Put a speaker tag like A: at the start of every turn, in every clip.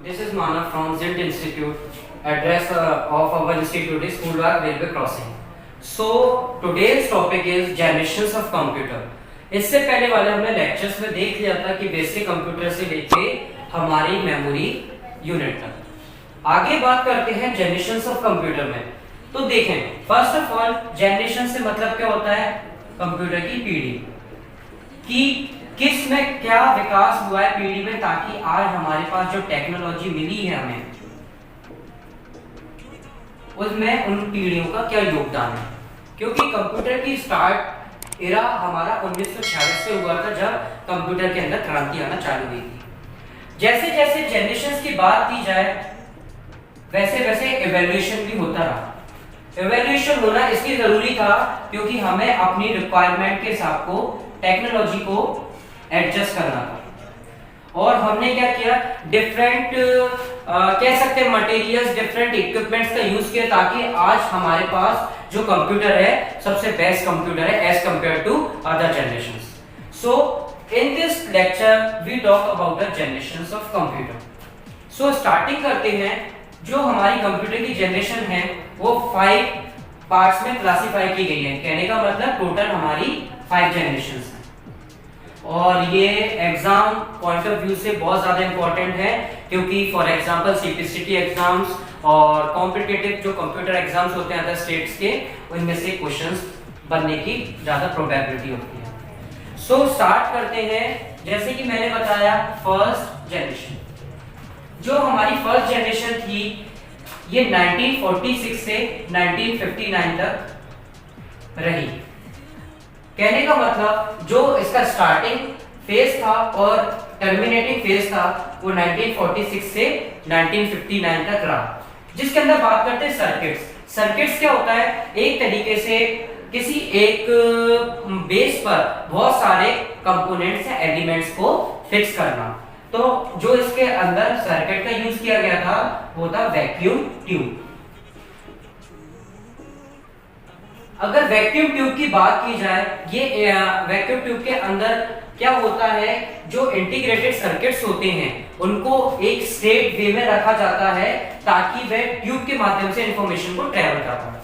A: This is Manav from ZINT Institute. Address of our institute is Koolwar Railway Crossing. So today's topic is generations of computer. इससे पहले वाले हमने lectures में देख लिया था कि बेसिक कंप्यूटर से लेके हमारी मेमोरी यूनिट तक। आगे बात करते हैं जनरेशंस ऑफ कंप्यूटर में। तो देखें, फर्स्ट ऑफ ऑल जनरेशन से मतलब क्या होता है? कंप्यूटर की पीढ़ी कि किस में क्या विकास हुआ है पीढ़ी में, ताकि आज हमारे पास जो टेक्नोलॉजी मिली है हमें, उसमें उन पीढ़ियों का क्या योगदान है। क्योंकि कंप्यूटर की स्टार्ट एरा हमारा 1946 से हुआ था, जब कंप्यूटर के अंदर क्रांति आना चालू हुई थी। जैसे जैसे जनरेशंस की बात की जाए वैसे वैसे इवोल्यूशन भी होता रहा। इवोल्यूशन होना इसलिए जरूरी था क्योंकि हमें अपनी रिक्वायरमेंट के हिसाब को टेक्नोलॉजी को एडजस्ट करना था। और हमने क्या किया, डिफरेंट कह सकते हैं मटेरियल्स, डिफरेंट इक्विपमेंट्स का यूज किया, ताकि आज हमारे पास जो कंप्यूटर है सबसे बेस्ट कंप्यूटर है as compared to other generations. So in this lecture we talk about the generations of computer. So starting करते हैं। जो हमारी कंप्यूटर की जनरेशन है वो 5 पार्ट्स में क्लासिफाई की गई है। कहने का मतलब टोटल हमारी 5 जनरेशंस हैं। और ये एग्जाम पॉइंट ऑफ व्यू से बहुत ज्यादा इंपॉर्टेंट है, क्योंकि फॉर एग्जांपल सीपीसीटी एग्जाम्स और कॉम्पिटिटिव जो कंप्यूटर एग्जाम्स होते हैं अदर स्टेट्स के, उनमें से क्वेश्चंस बनने की ज्यादा प्रोबेबिलिटी होती है। सो स्टार्ट करते हैं। जैसे कि मैंने बताया, फर्स्ट जनरेशन, जो हमारी फर्स्ट जनरेशन थी ये 1946 से 1959 तक रही। कहने का मतलब जो इसका स्टार्टिंग फेज था और टर्मिनेटिंग फेज था वो 1946 से 1959 तक रहा। जिसके अंदर बात करते हैं सर्किट्स। सर्किट्स क्या होता है? एक तरीके से किसी एक बेस पर बहुत सारे कंपोनेंट्स या एलिमेंट्स को फिक्स करना। तो जो इसके अंदर सर्किट का यूज किया गया था वो था वैक्यूम ट्यूब। अगर वैक्यूम ट्यूब की बात की जाए, ये वैक्यूम ट्यूब के अंदर क्या होता है, जो इंटीग्रेटेड सर्किट्स होते हैं उनको एक स्ट्रेट वे में रखा जाता है ताकि वह ट्यूब के माध्यम से इंफॉर्मेशन को ट्रेवल कर पाए।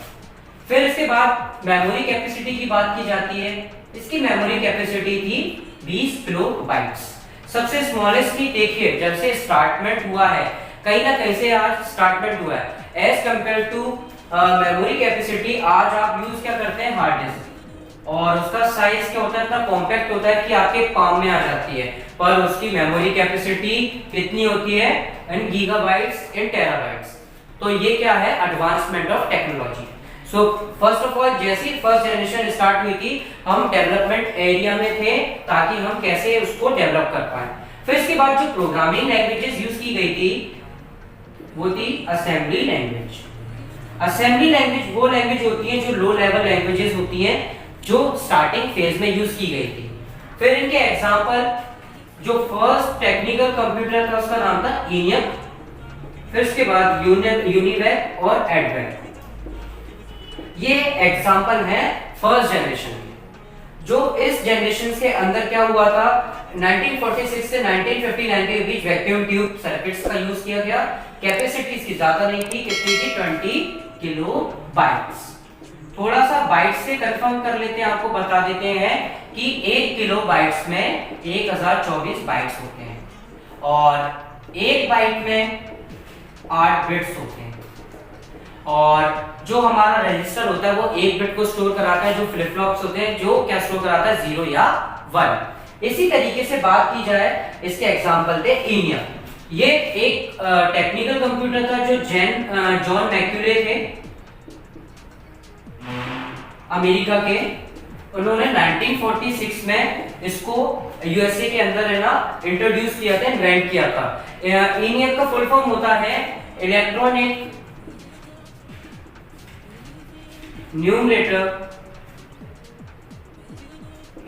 A: फिर इसके बाद मेमोरी कैपेसिटी की बात की जाती है। इसकी मेमोरी कैपेसिटी थी 20 किलोबाइट्स। सबसे स्मॉलेस्ट की देखिए, जब से स्टार्टमेंट हुआ है, कहीं ना कहीं से आज स्टार्टमेंट हुआ है as compared to memory capacity. आज आप यूज क्या करते हैं? Hard disk. और उसका साइज क्या होता है? इतना कॉम्पैक्ट होता है कि आपके पाम में आ जाती है, पर उसकी मेमोरी कैपेसिटी कितनी होती है? इन गीगाबाइट्स, इन टेराबाइट्स। तो ये क्या है? Advancement of technology. So first of all, जैसी फर्स्ट जनरेशन स्टार्ट हुई थी, हम डेवलपमेंट एरिया में थे ताकि हम कैसे उसको डेवलप कर पाए। फिर इसके बाद जो प्रोग्रामिंग लैंग्वेजेस यूज की गई थी वो थी असेंबली लैंग्वेज। असेंबली लैंग्वेज वो लैंग्वेज होती है जो लो लेवल लैंग्वेजेस होती हैं, जो स्टार्टिंग फेज में यूज की गई थी। फिर इनके एग्जांपल, जो फर्स्ट टेक्निकल कंप्यूटर था उसका नाम था ENIAC। फिर इसके बाद यूनिवैक और एडवैक। ये एग्जांपल है फर्स्ट जनरेशन के। जो इस जनरेशन के अंदर क्या हुआ था, 1946 से 1959 के बीच वैक्यूम ट्यूब सर्किट्स का यूज किया गया। कैपेसिटी इसकी ज्यादा नहीं थी, कितनी थी? 20 किलोबाइट्स। थोड़ा सा बाइट्स से कंफर्म कर लेते हैं, आपको बता देते हैं कि 1 किलोबाइट्स में 1024 बाइट्स होते हैं और 1 बाइट में 8 बिट्स होते हैं। और जो हमारा रजिस्टर होता है वो 1 बिट को स्टोर कराता है, जो फ्लिप फ्लॉप्स होते हैं जो क्या स्टोर कराता है? 0 या 1। इसी तरीके से बात की जाए, इसके एग्जांपल थे ENIAC। ये एक टेक्निकल कंप्यूटर था जो जॉन मैक्यूले थे अमेरिका के। उन्होंने 1946 में इसको यूएसए के अंदर है ना इंट्रोड्यूस किया था, इन्वेंट किया था। ENIAC का फुल फॉर्म होता है electronic numerator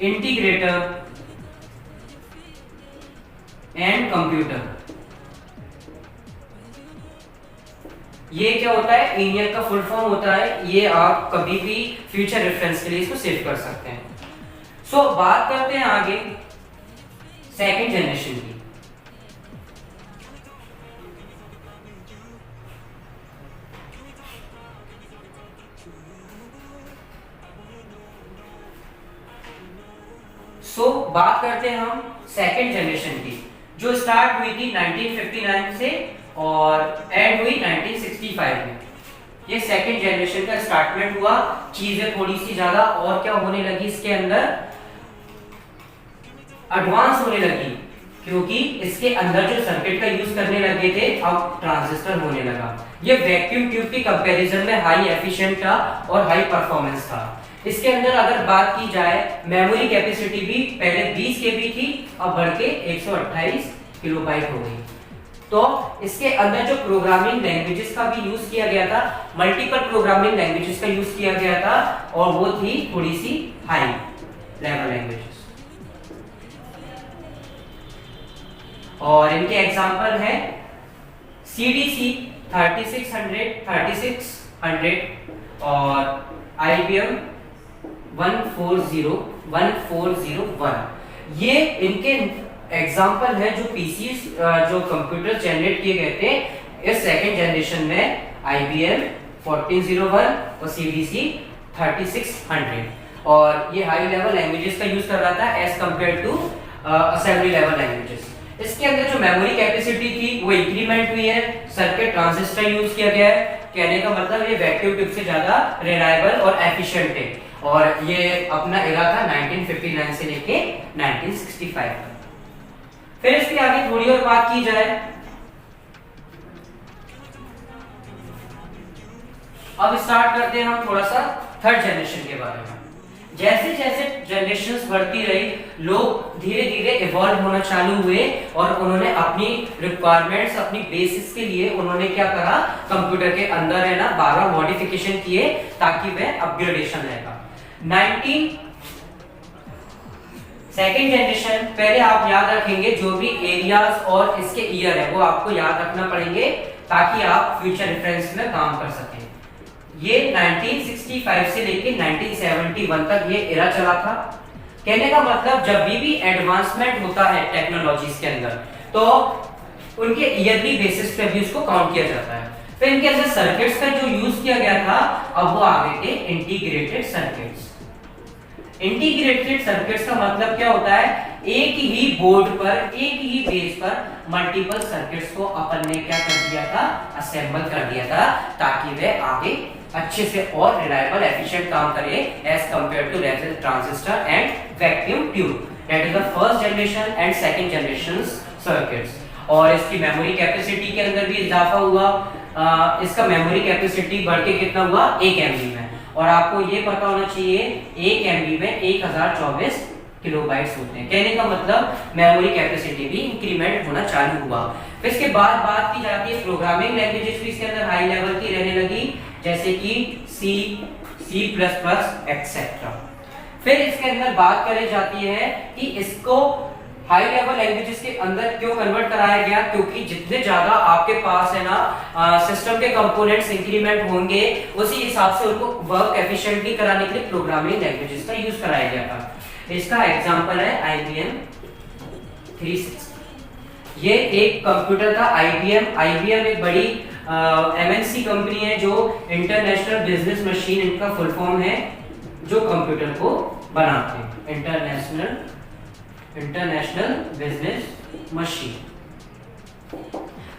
A: integrator and computer. ये क्या होता है? ENIAC का फुल फॉर्म होता है। ये आप कभी भी फ्यूचर रेफरेंस के लिए इसको सेव कर सकते हैं। सो बात करते हैं आगे सेकंड जनरेशन की। सो बात करते हैं हम सेकेंड जनरेशन की, जो स्टार्ट हुई थी 1959 से और एंड हुई 1965 में। ये सेकेंड जनरेशन का स्टार्टमेंट हुआ, चीजें थोड़ी सी ज्यादा और क्या होने लगी, इसके अंदर एडवांस होने लगी, क्योंकि इसके अंदर जो सर्किट का यूज करने लगे थे अब ट्रांजिस्टर होने लगा। ये वैक्यूम ट्यूब की कंपैरिजन में हाई एफिशिएंट था और हाई परफॉर्मेंस था। इसके अंदर अगर बात की जाए मेमोरी कैपेसिटी भी पहले 20 केबी थी, अब बढ़ के 128 किलोबाइट हो गई। तो इसके अंदर जो प्रोग्रामिंग लैंग्वेजेस का भी यूज किया गया था, मल्टीपल प्रोग्रामिंग लैंग्वेजेस का यूज किया गया था और वो थी थोड़ी सी हाई लेवल लैंग्वेजेस। और इनके एग्जांपल है CDC 3600 और IBM 1401। ये इनके एग्जांपल है जो पीसी जो कंप्यूटर जनरेट किए गए थे इस सेकेंड जनरेशन में, IBM 1401 और CDC 3600। और ये हाई लेवल लैंग्वेजेस का यूज कर रहा था as compared to assembly level languages. इसके अंदर जो मेमोरी कैपेसिटी थी वो इंक्रीमेंट हुई है, सर्किट ट्रांजिस्टर यूज किया गया है। कहने का मतलब ये वैक्यूम ट्यूब से ज्यादा रिलायबल और एफिशिएंट है। और ये अपना एरा था 1959 से लेके 1965 तक। फिर इसके आगे थोड़ी और बात की जाए, अब स्टार्ट करते हैं हम थोड़ा सा थर्ड जनरेशन के बारे में। जैसे जैसे जनरेशंस बढ़ती रही, लोग धीरे धीरे इवॉल्व होना चालू हुए और उन्होंने अपनी रिक्वायरमेंट्स, अपनी बेसिस के लिए उन्होंने क्या करा, कंप्यूटर के अंदर है ना 12 मॉडिफिकेशन किए ताकि वह अपग्रेडेशन रहेगा। सेकेंड जनरेशन, पहले आप याद रखेंगे जो भी एरियाज और इसके ईयर है वो आपको याद रखना पड़ेंगे ताकि आप फ्यूचर रेफरेंस में काम कर सकें। ये 1965 से लेके 1971 तक ये एरा चला था। कहने का मतलब जब भी एडवांसमेंट होता है टेक्नोलॉजीज के अंदर तो उनके ईयरली बेसिस पे भी उसको काउंट किया जाता है। फिर इनके अंदर सर्किट्स का जो यूज किया गया था, अब वो आ गए थे इंटीग्रेटेड सर्किट्स। इंटीग्रेटेड सर्किट्स का मतलब क्या होता है, एक ही बोर्ड पर, एक ही बेस पर मल्टीपल सर्किट्स को अपन ने क्या कर दिया था, असेंबल कर दिया था ताकि वे आगे अच्छे से और रिलायबल एफिशिएंट काम करे as compared to transistor and vacuum tube. That is the first generation and second generation circuits. और इसकी मेमोरी कैपेसिटी के अंदर भी इजाफा हुआ। इसका मेमोरी कैपेसिटी बढ़ के कितना हुआ, 1 MB में। और आपको ये पता होना चाहिए 1 MB में 1024 किलोबाइट्स होते हैं। कहने का मतलब मेमोरी कैपेसिटी भी इंक्रीमेंट होना चालू हुआ। फिर इसके बाद बात की जाती है प्रोग्रामिंग लैंग्वेजेस भी इसके अंदर हाई लेवल की रहने लगी, जैसे कि C++ एक्सेट्रा। फिर इसके अंदर बात करी जाती है कि इसको हाई लेवल लैंग्वेजेस के अंदर क्यों कन्वर्ट कराया गया, क्योंकि जितने ज्यादा आपके पास है ना सिस्टम के कंपोनेंट्स इंक्रीमेंट होंगे उसी हिसाब से उनको वर्क एफिशिएंटली कराने के लिए प्रोग्रामिंग लैंग्वेजेस का यूज कराया गया था। इसका एग्जांपल है IBM 360। ये एक कंप्यूटर था। IBM एक बड़ी MNC कंपनी है जो इंटरनेशनल बिजनेस मशीन, इनका फुल फॉर्म है, जो कंप्यूटर को बनाते हैं, इंटरनेशनल बिजनेस मशीन।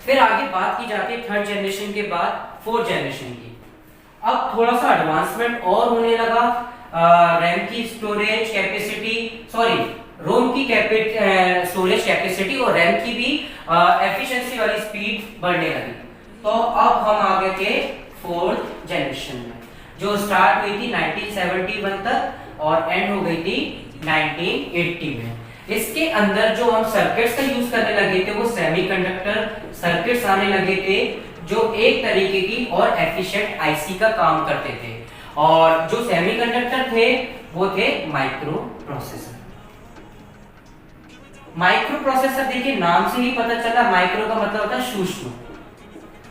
A: फिर आगे बात की जाती है थर्ड जनरेशन के बाद फोर्थ जनरेशन की। अब थोड़ा सा एडवांसमेंट और होने लगा, रैम की स्टोरेज कैपेसिटी, रोम की स्टोरेज कैपेसिटी और रैम की भी एफिशिएंसी वाली स्पीड बढ़ने लगी। तो अब हम आ गए थे फोर्थ जनरेशन में, जो स्टार्ट हुई थी 1971 तक और एंड हो गई थी 1980 में। इसके अंदर जो हम सर्किट्स का यूज करने लगे थे वो सेमीकंडक्टर सर्किट्स आने लगे थे, जो एक तरीके की और एफिशिएंट आईसी का काम करते थे। और जो सेमीकंडक्टर थे वो थे माइक्रो प्रोसेसर। माइक्रो प्रोसेसर देखिए नाम से ही पता चला, माइक्रो का मतलब होता है सूक्ष्म।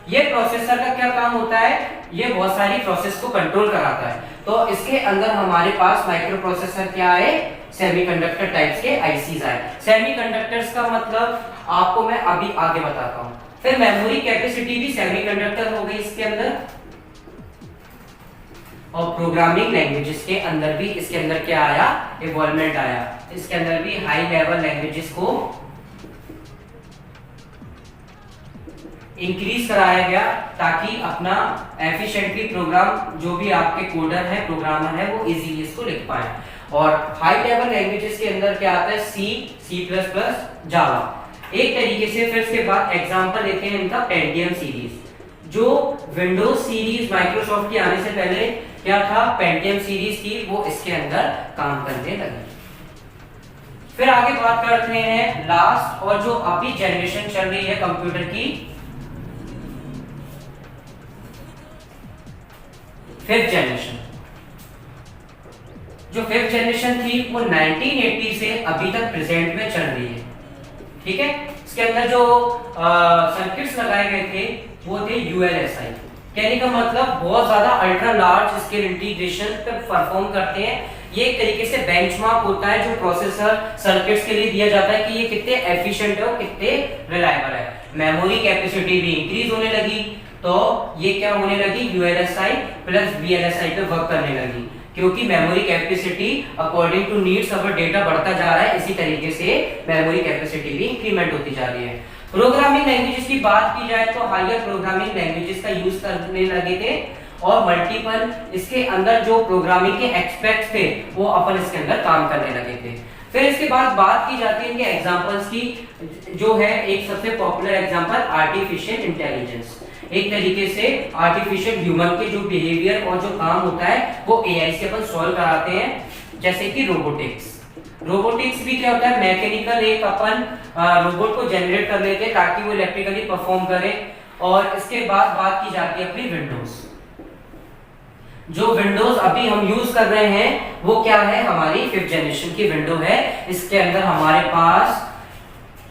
A: ये प्रोसेसर का क्या काम होता है, ये बहुत सारी प्रोसेस को कंट्रोल कराता है। तो इसके अंदर हमारे पास माइक्रो प्रोसेसर क्या है, सेमीकंडक्टर टाइप्स के आईसीज आए। सेमीकंडक्टर्स का मतलब आपको मैं अभी आगे बताता हूं। फिर मेमोरी कैपेसिटी भी सेमीकंडक्टर हो गई इसके अंदर। और प्रोग्रामिंग लैंग्वेजेस के अंदर भी इसके अंदर क्या आया, इवॉल्वमेंट आया। इसके अंदर भी हाई लेवल लैंग्वेजेस को इंक्रीज कराया गया ताकि अपना एफिशिएंटली प्रोग्राम जो भी आपके कोडर है, प्रोग्रामर है, वो इजीली इसको लिख पाए। और हाई लेवल लैंग्वेजेस के अंदर क्या आता है, C++, जावा। एक तरीके से फिर इसके बाद एग्जांपल लेते हैं इनका पेंटियम सीरीज। जो विंडोज सीरीज माइक्रोसॉफ्ट की आने से पहले क्या था, पेंटियम सीरीज थी, वो इसके अंदर काम करने लगी। फिर आगे बात करते हैं लास्ट और जो अभी जनरेशन चल रही है कंप्यूटर की, फिफ्थ जनरेशन। जो फिफ्थ जनरेशन थी वो 1980 से अभी तक प्रेजेंट में चल रही है। ठीक है, इसके अंदर जो सर्किट्स लगाए गए थे वो थे यूएलएसआई। कहने का मतलब बहुत ज्यादा अल्ट्रा लार्ज स्केल इंटीग्रेशन पे परफॉर्म करते हैं। ये एक तरीके से बेंचमार्क होता है जो प्रोसेसर सर्किट्स के लिए दिया जाता है कि ये कितने एफिशिएंट है और कितने रिलायबल है। मेमोरी कैपेसिटी भी इंक्रीज होने लगी, तो ये क्या होने लगी, यूएलएसआई प्लस वीएलएसआई पे वर्क करने लगी, क्योंकि memory capacity according to needs of data बढ़ता जा रहा है। इसी तरीके से मेमोरी कैपेसिटी भी इंक्रीमेंट होती जा रही है। प्रोग्रामिंग लैंग्वेजेस की बात की जाए तो हायर प्रोग्रामिंग लैंग्वेजेस का यूज करने लगे थे और मल्टीपल इसके अंदर जो प्रोग्रामिंग के एस्पेक्ट्स थे वो अपन इसके अंदर काम करने लगे थे। फिर इसके बाद बात की जाती है इनके एग्जांपल्स की, जो है एक सबसे पॉपुलर एग्जांपल आर्टिफिशियल इंटेलिजेंस। एक तरीके से आर्टिफिशियल ह्यूमन के जो बिहेवियर और जो काम होता है वो एआई से अपन सॉल्व कराते हैं, जैसे कि रोबोटिक्स। रोबोटिक्स भी क्या होता है, मैकेनिकल एक अपन रोबोट को जनरेट कर लेते हैं ताकि वो इलेक्ट्रिकली परफॉर्म करे। और इसके बाद बात की जाती है अपनी विंडोज। जो विंडोज अभी हम यूज कर रहे हैं वो क्या है, हमारी फिफ्थ जनरेशन की विंडो है। इसके अंदर हमारे पास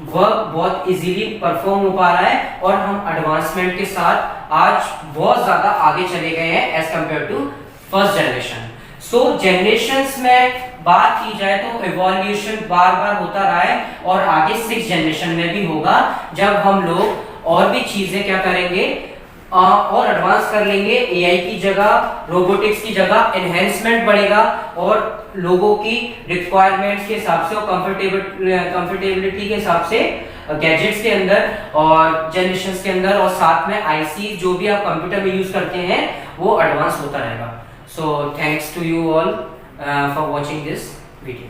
A: वर्क बहुत इजीली परफॉर्म हो पा रहा है और हम एडवांसमेंट के साथ आज बहुत ज्यादा आगे चले गए हैं as compared to first generation. So generations में बात की जाए तो इवोल्यूशन बार बार होता रहा है और आगे सिक्स जनरेशन में भी होगा, जब हम लोग और भी चीजें क्या करेंगे और एडवांस कर लेंगे। एआई की जगह, रोबोटिक्स की जगह एनहेंसमेंट बढ़ेगा और लोगों की रिक्वायरमेंट्स के हिसाब से और कंफर्टेबिलिटी के हिसाब से गैजेट्स के अंदर और जनरेशंस के अंदर और साथ में आईसी जो भी आप कंप्यूटर में यूज करते हैं वो एडवांस होता रहेगा। So thanks to you all for watching this video.